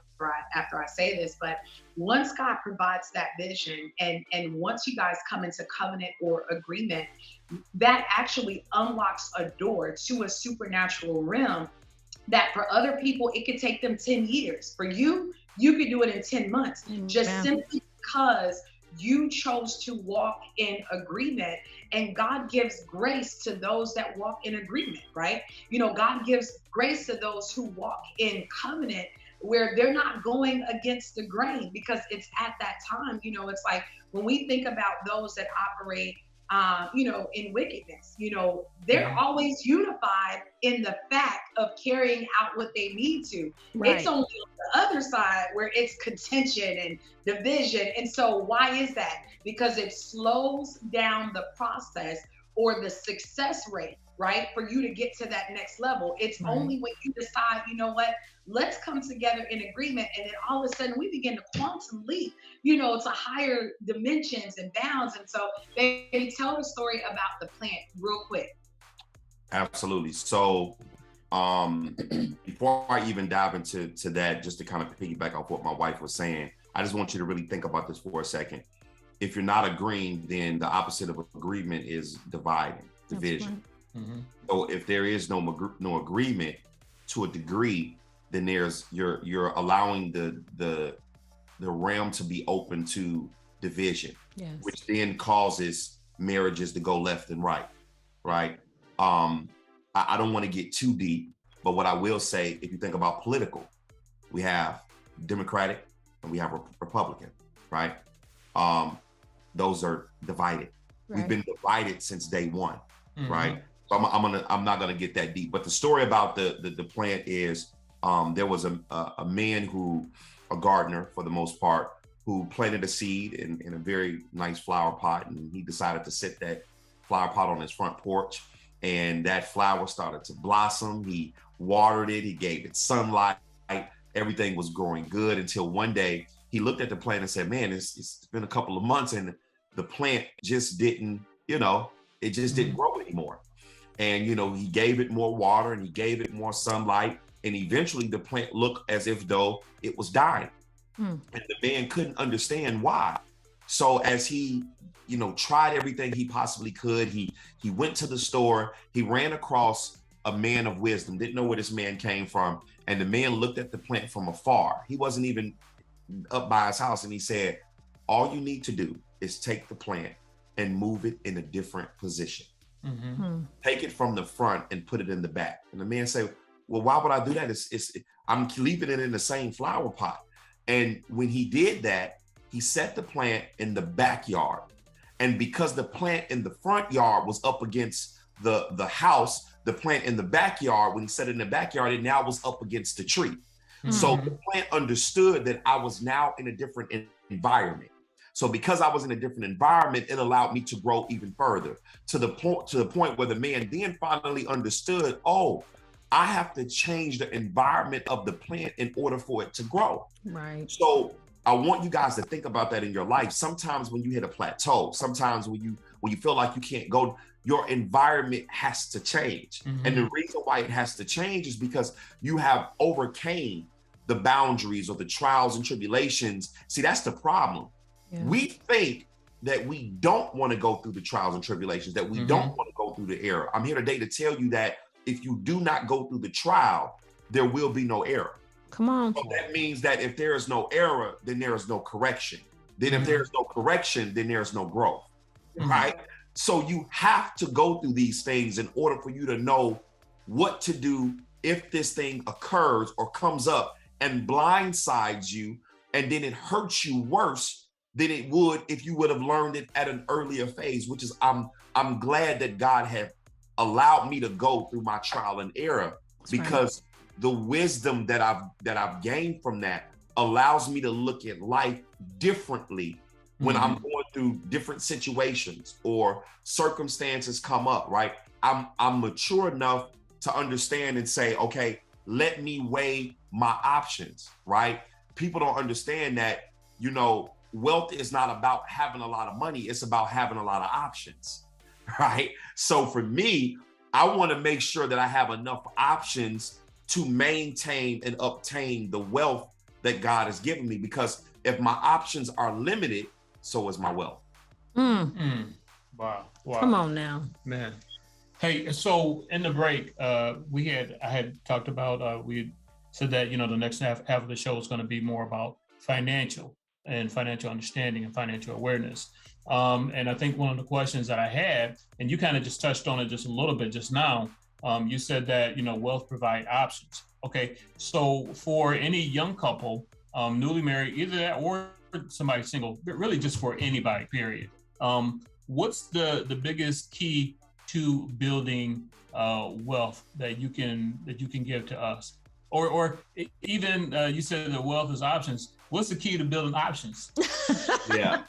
I say this. But once God provides that vision, and once you guys come into covenant or agreement, that actually unlocks a door to a supernatural realm that for other people, it could take them 10 years. For you could do it in 10 months, simply because you chose to walk in agreement, and God gives grace to those that walk in agreement, right? God gives grace to those who walk in covenant, where they're not going against the grain, because it's at that time, it's like when we think about those that operate, in wickedness, they're always unified in the fact of carrying out what they need to. Right. It's only on the other side where it's contention and division. And so why is that? Because it slows down the process or the success rate, right? For you to get to that next level. It's only when you decide, let's come together in agreement. And then all of a sudden we begin to quantum leap, to higher dimensions and bounds. And so they tell the story about the plant real quick. Absolutely. So before I even dive into that, just to kind of piggyback off what my wife was saying, I just want you to really think about this for a second. If you're not agreeing, then the opposite of agreement is dividing, division. Mm-hmm. So if there is no agreement to a degree, then you're allowing the realm to be open to division, which then causes marriages to go left and right. I don't want to get too deep, But what I will say, if you think about political, we have Democratic and we have Republican, right? Those are divided. Right. We've been divided since day one, right? So I'm not gonna get that deep. But the story about the plant is there was a man a gardener for the most part, who planted a seed in a very nice flower pot, and he decided to set that flower pot on his front porch, and that flower started to blossom. He watered it, he gave it sunlight, everything was growing good until one day he looked at the plant and said, man, it's been a couple of months and the plant just didn't, it just didn't grow anymore. And, he gave it more water and he gave it more sunlight, and eventually the plant looked as if though it was dying. And the man couldn't understand why. So as he, tried everything he possibly could, he went to the store, he ran across a man of wisdom, didn't know where this man came from. And the man looked at the plant from afar. He wasn't even up by his house. And he said, all you need to do is take the plant and move it in a different position. Take it from the front and put it in the back. And the man said, well, why would I do that? I'm leaving it in the same flower pot. And when he did that, he set the plant in the backyard. And because the plant in the front yard was up against the house, the plant in the backyard, when he set it in the backyard, it now was up against the tree. So the plant understood that I was now in a different environment. So because I was in a different environment, it allowed me to grow even further to the point where the man then finally understood, oh, I have to change the environment of the plant in order for it to grow. Right. So I want you guys to think about that in your life. Sometimes when you hit a plateau, sometimes when you feel like you can't go, your environment has to change. And the reason why it has to change is because you have overcame the boundaries or the trials and tribulations. See, that's the problem. Yeah. We think that we don't want to go through the trials and tribulations, that we don't want to go through the error. I'm here today to tell you that if you do not go through the trial, there will be no error. Come on. So that means that if there is no error, then there is no correction. Then if there is no correction, then there is no growth, right? So you have to go through these things in order for you to know what to do if this thing occurs or comes up and blindsides you, and then it hurts you worse than it would if you would have learned it at an earlier phase, which is I'm glad that God had allowed me to go through my trial and error. That's because the wisdom that I've gained from that allows me to look at life differently when I'm going through different situations or circumstances come up, right? I'm mature enough to understand and say, okay, let me weigh my options, right? People don't understand that, wealth is not about having a lot of money. It's about having a lot of options, right? So for me, I want to make sure that I have enough options to maintain and obtain the wealth that God has given me, because if my options are limited, so is my wealth. Wow. Come on now, man. Hey, so in the break, I had talked about, we said that, the next half of the show is going to be more about financial understanding and financial awareness. And I think one of the questions that I had, and you kind of just touched on it just a little bit just now, you said that, wealth provide options. Okay, so for any young couple, newly married, either that or somebody single, but really just for anybody, period. What's the biggest key to building wealth that you can give to us? Or even you said that wealth is options. What's the key to building options? Yeah.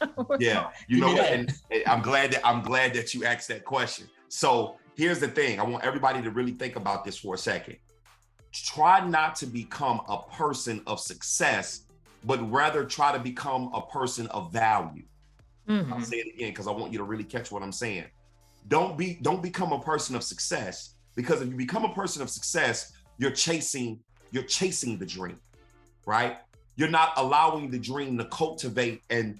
You know what? And I'm glad that you asked that question. So here's the thing. I want everybody to really think about this for a second. Try not to become a person of success, but rather try to become a person of value. I'll say it again because I want you to really catch what I'm saying. Don't become a person of success, because if you become a person of success, you're chasing the dream, right? You're not allowing the dream to cultivate and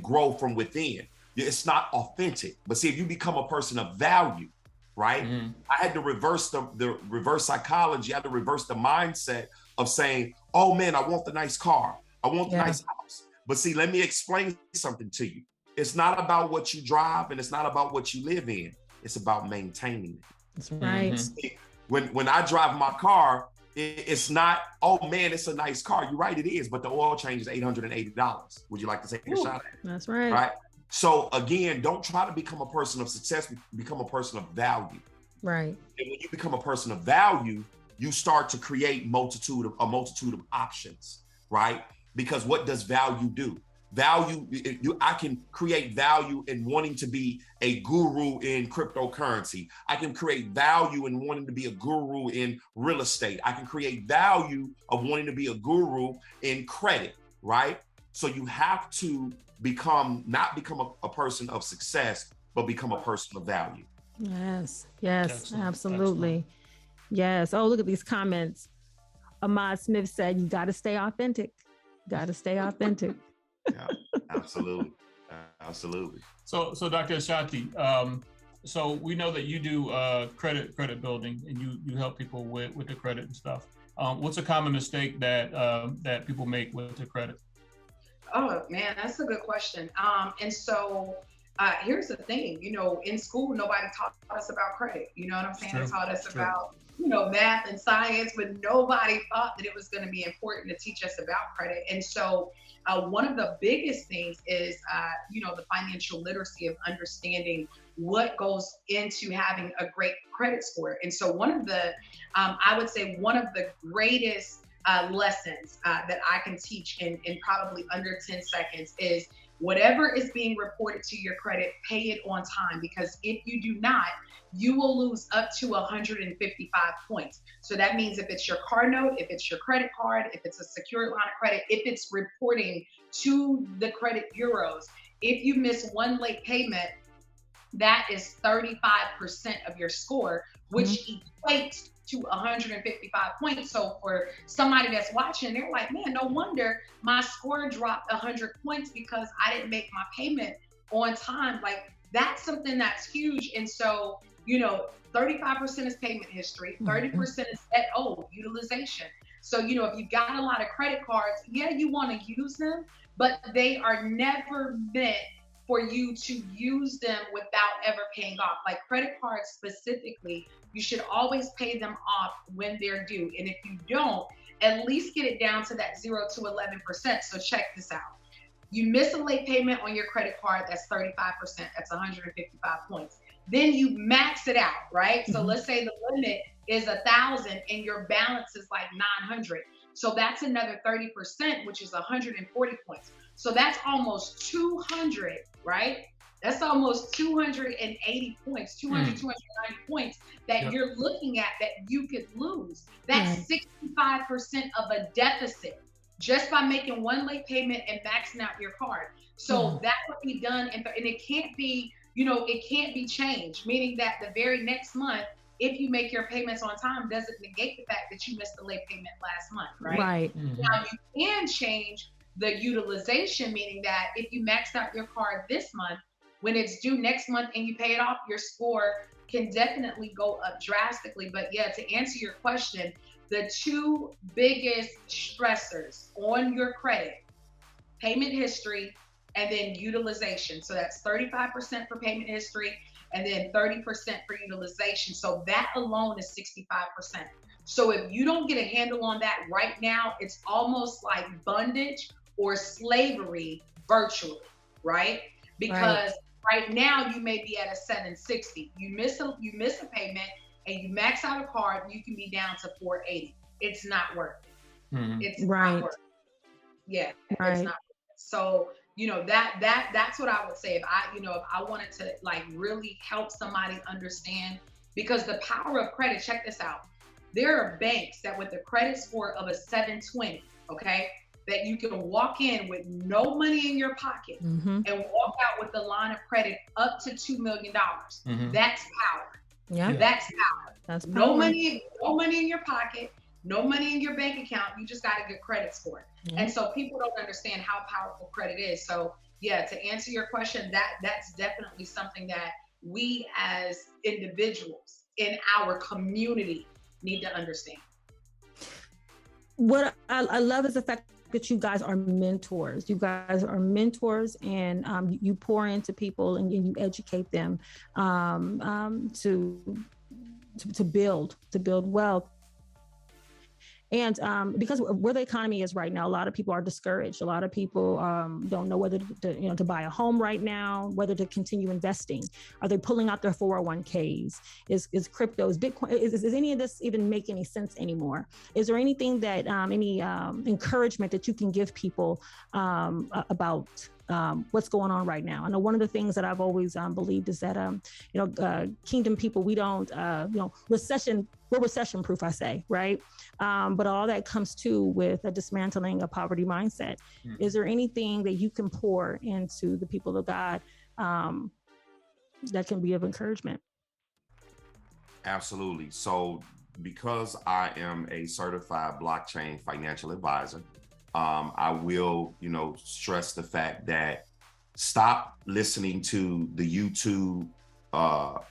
grow from within. It's not authentic. But see, if you become a person of value, right? I had to reverse the reverse psychology. I had to reverse the mindset of saying, oh man, I want the nice car. I want the nice house. But see, let me explain something to you. It's not about what you drive and it's not about what you live in. It's about maintaining it. That's right. When I drive my car, it's not, oh man, it's a nice car. You're right, it is, but the oil change is $880. Would you like to take a shot at it? That's right. Right. So again, don't try to become a person of success, become a person of value. Right. And when you become a person of value, you start to create a multitude of options, right? Because what does value do? I can create value in wanting to be a guru in cryptocurrency. I can create value in wanting to be a guru in real estate. I can create value of wanting to be a guru in credit, right? So you have to not become a person of success, but become a person of value. Yes, Excellent. absolutely. Excellent. Yes. Oh, look at these comments. Ahmad Smith said, you got to stay authentic. Got to stay authentic. Yeah, absolutely. Absolutely. So Dr. Ashanti, so we know that you do credit building, and you help people with the credit and stuff. What's a common mistake that people make with their credit? Oh man, that's a good question. And so here's the thing, in school, nobody taught us about credit. You know what I'm saying? They taught us about, math and science, but nobody thought that it was going to be important to teach us about credit. And so one of the biggest things is, the financial literacy of understanding what goes into having a great credit score. And so one of the greatest lessons that I can teach in probably under 10 seconds is whatever is being reported to your credit, pay it on time, because if you do not, you will lose up to 155 points. So that means if it's your car note, if it's your credit card, if it's a secured line of credit, if it's reporting to the credit bureaus, if you miss one late payment, that is 35% of your score, which equates to 155 points. So for somebody that's watching, they're like, man, no wonder my score dropped 100 points because I didn't make my payment on time. Like, that's something that's huge. And so, 35% is payment history, 30% is utilization. So, if you've got a lot of credit cards, you want to use them, but they are never meant for you to use them without ever paying off. Like credit cards specifically, you should always pay them off when they're due. And if you don't, at least get it down to that 0 to 11%. So check this out. You miss a late payment on your credit card, that's 35%, that's 155 points. Then you max it out, right? So let's say the limit is 1,000 and your balance is like 900. So that's another 30%, which is 140 points. So that's almost 200, right? That's almost 280 points, 290 points that you're looking at that you could lose. That's 65% of a deficit just by making one late payment and maxing out your card. So that would be done, and it can't be, it can't be changed, meaning that the very next month, if you make your payments on time, doesn't negate the fact that you missed the late payment last month, right? Right. Now you can change the utilization, meaning that if you maxed out your card this month, when it's due next month and you pay it off, your score can definitely go up drastically. But to answer your question, the two biggest stressors on your credit, payment history and then utilization. So that's 35% for payment history and then 30% for utilization. So that alone is 65%. So if you don't get a handle on that right now, it's almost like bondage or slavery virtually, right? Because right now you may be at a 760. You miss a payment and you max out a card, you can be down to 480. It's not worth it. It's not worth it. Yeah, it's not worth it. So, that's what I would say if I wanted to like really help somebody understand, because the power of credit, check this out. There are banks that with a credit score of a 720, okay, that you can walk in with no money in your pocket and walk out with a line of credit up to $2 million. That's power. Yeah. That's power. That's power. No money in your pocket, no money in your bank account. You just got a good credit score. And so people don't understand how powerful credit is. So to answer your question, that's definitely something that we as individuals in our community need to understand. What I love is the fact that you guys are mentors. You guys are mentors, and you pour into people and you educate them to to build wealth. And because where the economy is right now, a lot of people are discouraged. A lot of people don't know whether to buy a home right now, whether to continue investing. Are they pulling out their 401ks? Is crypto, is Bitcoin, is any of this even make any sense anymore? Is there anything that, any encouragement that you can give people about what's going on right now? I know one of the things that I've always believed is that, kingdom people, we don't, we're recession proof, I say, right? But all that comes to with a dismantling a poverty mindset. Mm-hmm. Is there anything that you can pour into the people of God that can be of encouragement? Absolutely. So because I am a certified blockchain financial advisor, I will, stress the fact that stop listening to the YouTube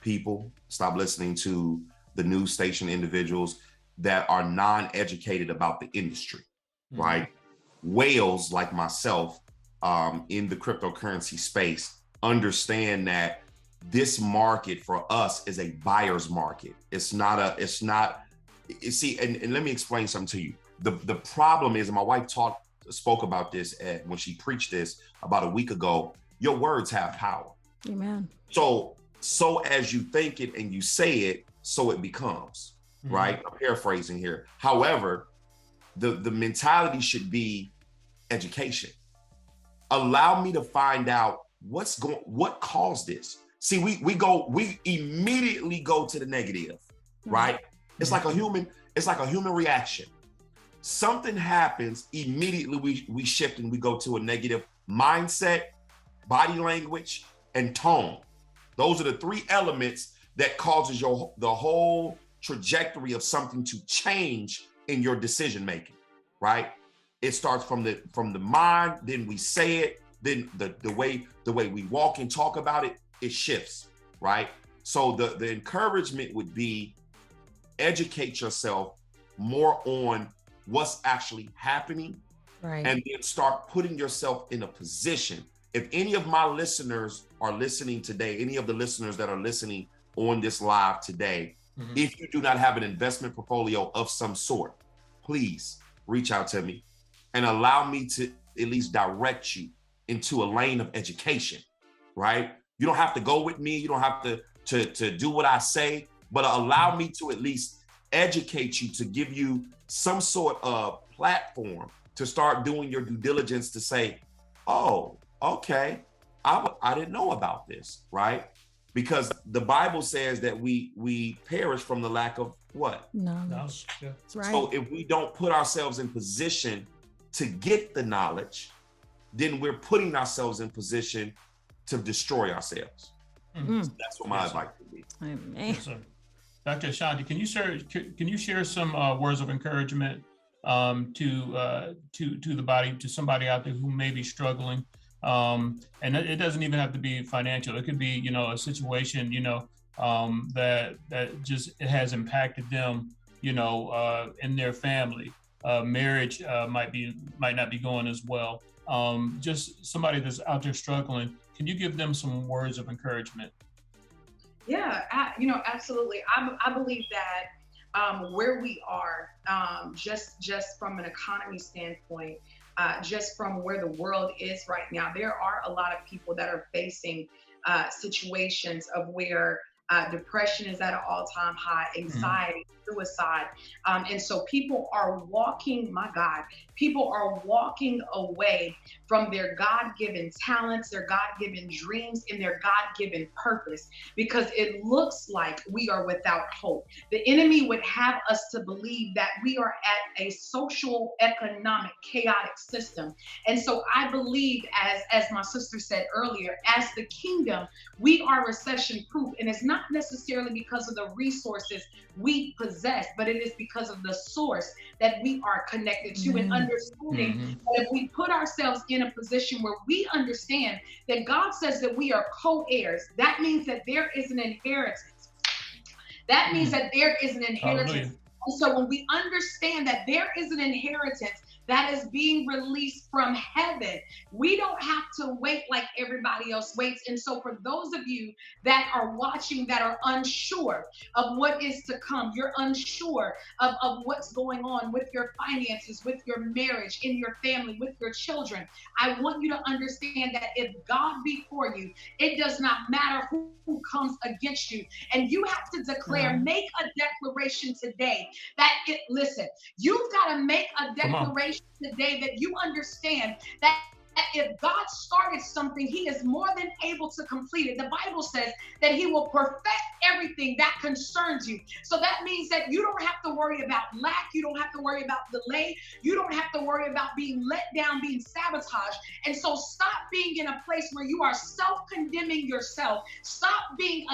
people, stop listening to the news station individuals that are non-educated about the industry, mm-hmm. right? Whales like myself in the cryptocurrency space understand that this market for us is a buyer's market. And let me explain something to you. The problem is, and my wife spoke about this when she preached this about a week ago, your words have power. Amen. So as you think it and you say it, so it becomes, mm-hmm. right? I'm paraphrasing here. However, the mentality should be education. Allow me to find out what caused this. See, we immediately go to the negative, mm-hmm. right? It's like a human reaction. Something happens, immediately we shift and we go to a negative mindset, body language, and tone. Those are the three elements that causes the whole trajectory of something to change in your decision making, right? It starts from the mind, then we say it, then the way we walk and talk about it, it shifts, right? So the encouragement would be educate yourself more on what's actually happening, right? And then start putting yourself in a position. If any of my listeners are listening today, any of the listeners that are listening on this live today, mm-hmm. if you do not have an investment portfolio of some sort, please reach out to me and allow me to at least direct you into a lane of education, right? You don't have to go with me. You don't have to do what I say, but allow me to at least educate you, to give you some sort of platform to start doing your due diligence to say, oh, okay, I didn't know about this, right? Because the Bible says that we perish from the lack of what? Knowledge. Yeah. That's right. So if we don't put ourselves in position to get the knowledge, then we're putting ourselves in position to destroy ourselves. Mm-hmm. So that's what my advice would be. Amen. Yes, Dr. Ashanti, can you share some words of encouragement to the body, to somebody out there who may be struggling? And it doesn't even have to be financial. It could be, a situation, that just it has impacted them, in their family. Marriage might not be going as well. Just somebody that's out there struggling. Can you give them some words of encouragement? Yeah, absolutely. I believe that where we are, just from an economy standpoint, just from where the world is right now, there are a lot of people that are facing situations of where depression is at an all-time high, anxiety, suicide. And so people are walking away from their God-given talents, their God-given dreams, and their God-given purpose, because it looks like we are without hope. The enemy would have us to believe that we are at a social, economic, chaotic system. And so I believe, as my sister said earlier, as the kingdom, we are recession-proof. And it's not necessarily because of the resources we possess, but it is because of the source that we are connected to, and understanding that if we put ourselves in a position where we understand that God says that we are co-heirs, that means that there is an inheritance. That means that there is an inheritance. And so when we understand that there is an inheritance, that is being released from heaven. We don't have to wait like everybody else waits. And so for those of you that are watching that are unsure of what is to come, you're unsure of what's going on with your finances, with your marriage, in your family, with your children, I want you to understand that if God be for you, it does not matter who comes against you. And you have to declare, make a declaration today that listen, you've got to make a declaration today that you understand that if God started something, he is more than able to complete it. The Bible says that he will perfect everything that concerns you. So that means that you don't have to worry about lack. You don't have to worry about delay. You don't have to worry about being let down, being sabotaged. And so stop being in a place where you are self-condemning yourself. Stop being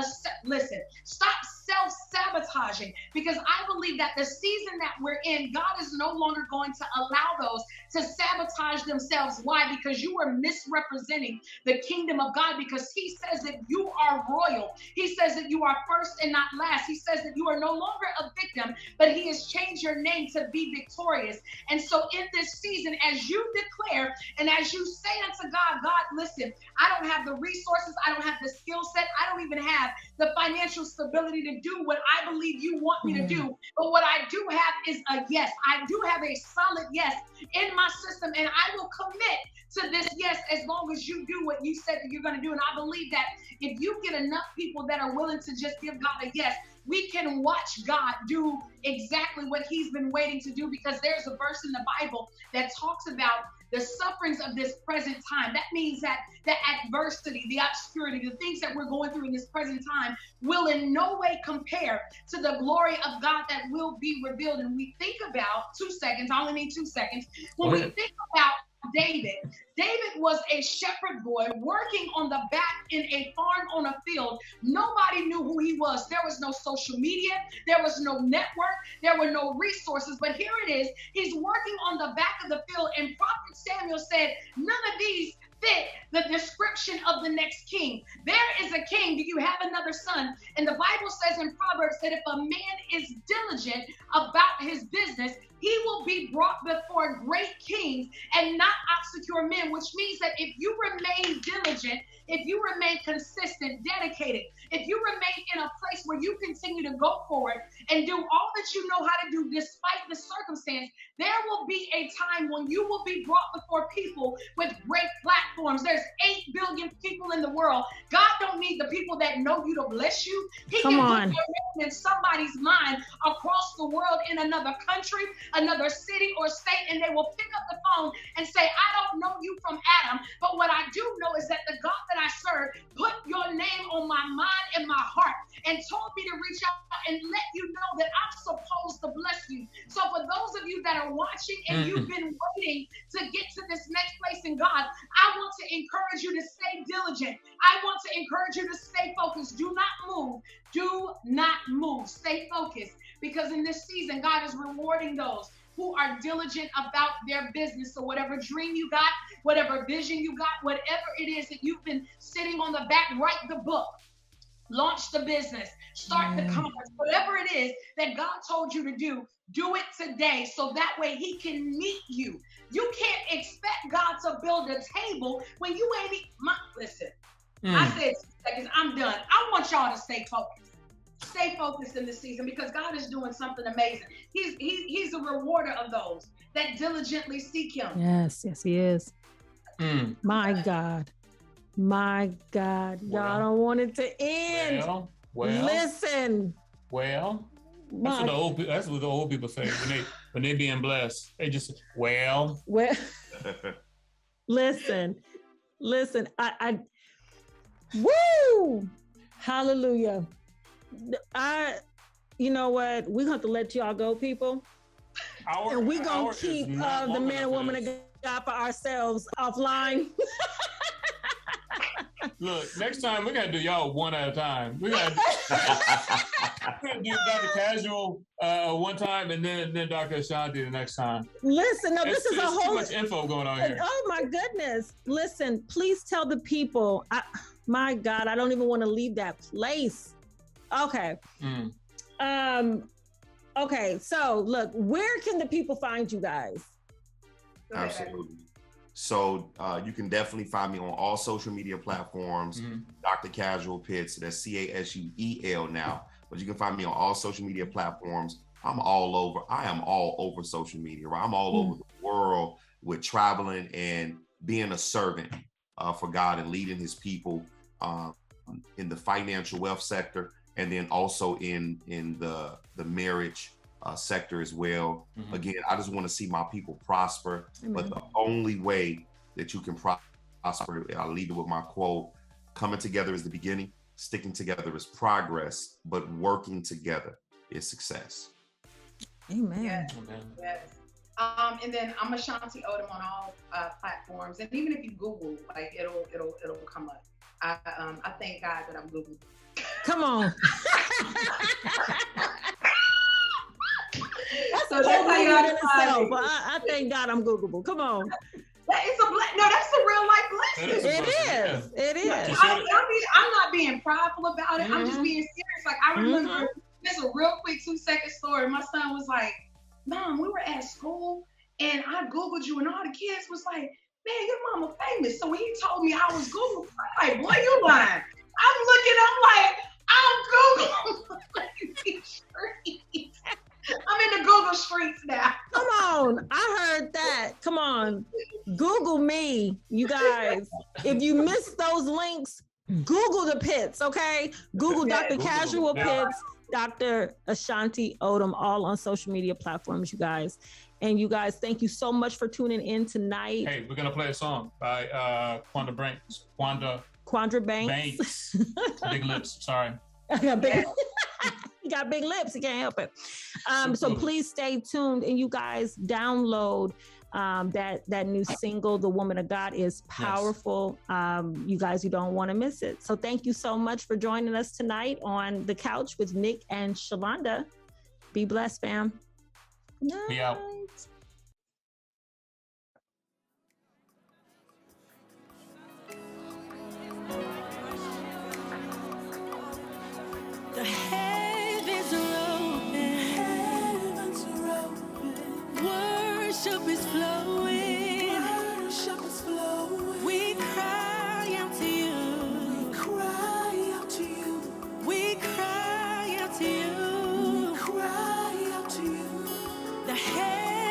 stop self-sabotaging, because I believe that the season that we're in, God is no longer going to allow those to sabotage themselves. Why? Because you are misrepresenting the kingdom of God, because he says that you are royal. He says that you are first and not last. He says that you are no longer a victim, but he has changed your name to be victorious. And so in this season, as you declare and as you say unto God, God, listen, I don't have the resources. I don't have the skill set. I don't even have the financial stability to do what I believe you want me to do. But what I do have is a yes. I do have a solid yes in my system, and I will commit to this yes as long as you do what you said that you're going to do. And I believe that if you get enough people that are willing to just give God a yes, we can watch God do exactly what he's been waiting to do, because there's a verse in the Bible that talks about the sufferings of this present time. That means that the adversity, the obscurity, the things that we're going through in this present time will in no way compare to the glory of God that will be revealed. And we think about 2 seconds, I only need 2 seconds. When we think about David was a shepherd boy working on the back in a farm on a field. Nobody knew who he was. There was no social media. There was no network. There were no resources. But here it is. He's working on the back of the field, and Prophet Samuel said, none of these fit the description of the next king. There is a king. Do you have another son? And the Bible says in Proverbs that if a man is diligent about his business, he will be brought before great kings and not obscure men, which means that if you remain diligent, if you remain consistent, dedicated, if you remain in a place where you continue to go forward and do all that you know how to do despite the circumstance, there will be a time when you will be brought before people with great platforms. There's 8 billion people in the world. God don't need the people that know you to bless you. He can put your name in somebody's mind across the world, in another country, another city or state, and they will pick up the phone and say, I don't know you from Adam, but what I do know is that the God that I serve put your name on my mind and my heart and told me to reach out and let you know that I'm supposed to bless you. So for those of you that are watching and you've been waiting to get to this next place in God, I want to encourage you to stay diligent. I want to encourage you to stay focused. Do not move. Do not move. Stay focused, because in this season, God is rewarding those who are diligent about their business. So whatever dream you got, whatever vision you got, whatever it is that you've been sitting on the back, write the book, launch the business, start the conference, whatever it is that God told you to do it today, so that way he can meet you. You can't expect God to build a table when you ain't listen, I said 2 seconds, I'm done. I want y'all to stay focused. Stay focused in this season, because God is doing something amazing. He's a rewarder of those that diligently seek him. Yes, he is. My God. Y'all don't want it to end. Well, listen. Well, that's what the old people say when they being blessed. They just say, well. Listen. I woo! Hallelujah. You know what? We're going to let y'all go, people. And we're going to keep the man and woman of God for ourselves offline. Look, next time we're going to do y'all one at a time. We're going to do Dr. Casuel one time, and then Dr. Ashanti the next time. Listen, no, this is a whole... too much info going on here. Oh, my goodness. Listen, please tell the people. My God, I don't even want to leave that place. Okay. Okay, so look, where can the people find you guys? Absolutely. So you can definitely find me on all social media platforms. Dr. Casuel Pitts. That's Casuel now. But you can find me on all social media platforms. I'm all over. I am all over social media. Right? I'm all over the world with traveling and being a servant for God and leading His people in the financial wealth sector, and then also in the marriage sector as well. Again, I just want to see my people prosper. But the only way that you can prosper, I'll leave it with my quote: coming together is the beginning, sticking together is progress, but working together is success. Amen. Yes. Yes. And then I'm Ashanti Odom on all platforms, and even if you Google, like it'll come up. I thank God that I'm Google. Come on. So that's how you understand. But I thank God I'm Googleable. Come on. That's a real life blessing. It is. I'm not being prideful about it. I'm just being serious. Like, I remember, this is a real quick 2-second story. My son was like, Mom, we were at school and I Googled you, and all the kids was like, man, your mama famous. So when he told me I was Googled, I'm like, boy, you lying. I'm Google. I'm in the Google streets now. Come on. I heard that. Come on. Google me, you guys. If you missed those links, Google the Pitts, okay? Google Dr. Casuel Pitts, Dr. Ashanti Odom, all on social media platforms, you guys. And you guys, thank you so much for tuning in tonight. Hey, we're going to play a song by Quandra Banks. Quandra Banks. Big lips, sorry. He got big lips, he can't help it. So please stay tuned, and you guys download that new single, The Woman of God is powerful. Yes. You guys, you don't want to miss it. So thank you so much for joining us tonight on The Couch with Nick and ShaLonda. Be blessed, fam. Night. Be out. The heavens are open. Worship is flowing. We cry out to you. We cry out to you. We cry out to you. We cry out to you. The heavens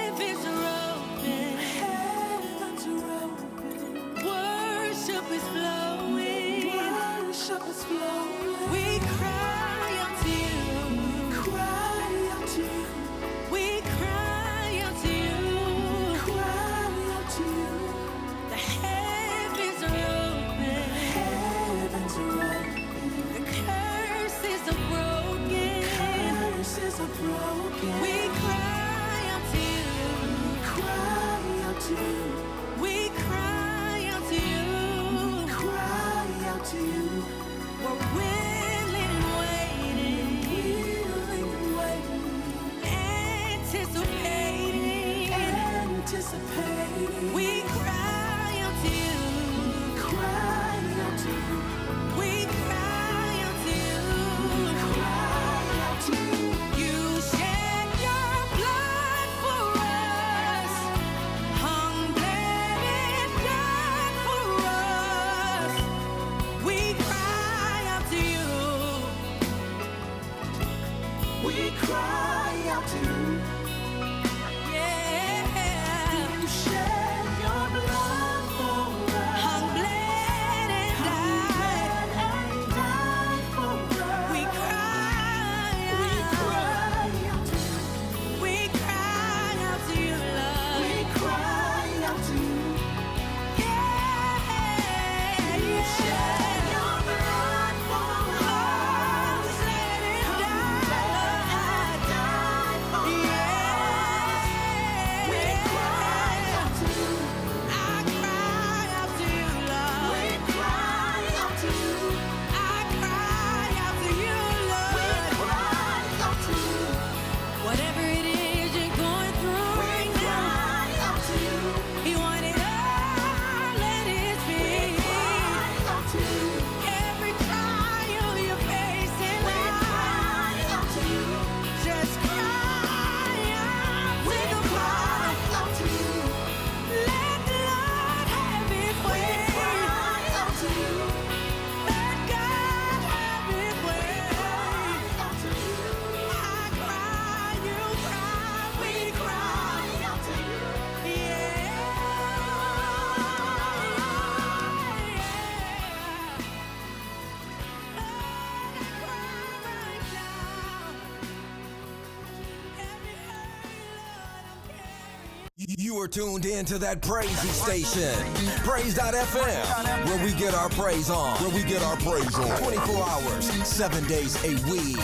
You are tuned in to that praisey station, Praise.fm, where we get our praise on. 24 hours, 7 days a week.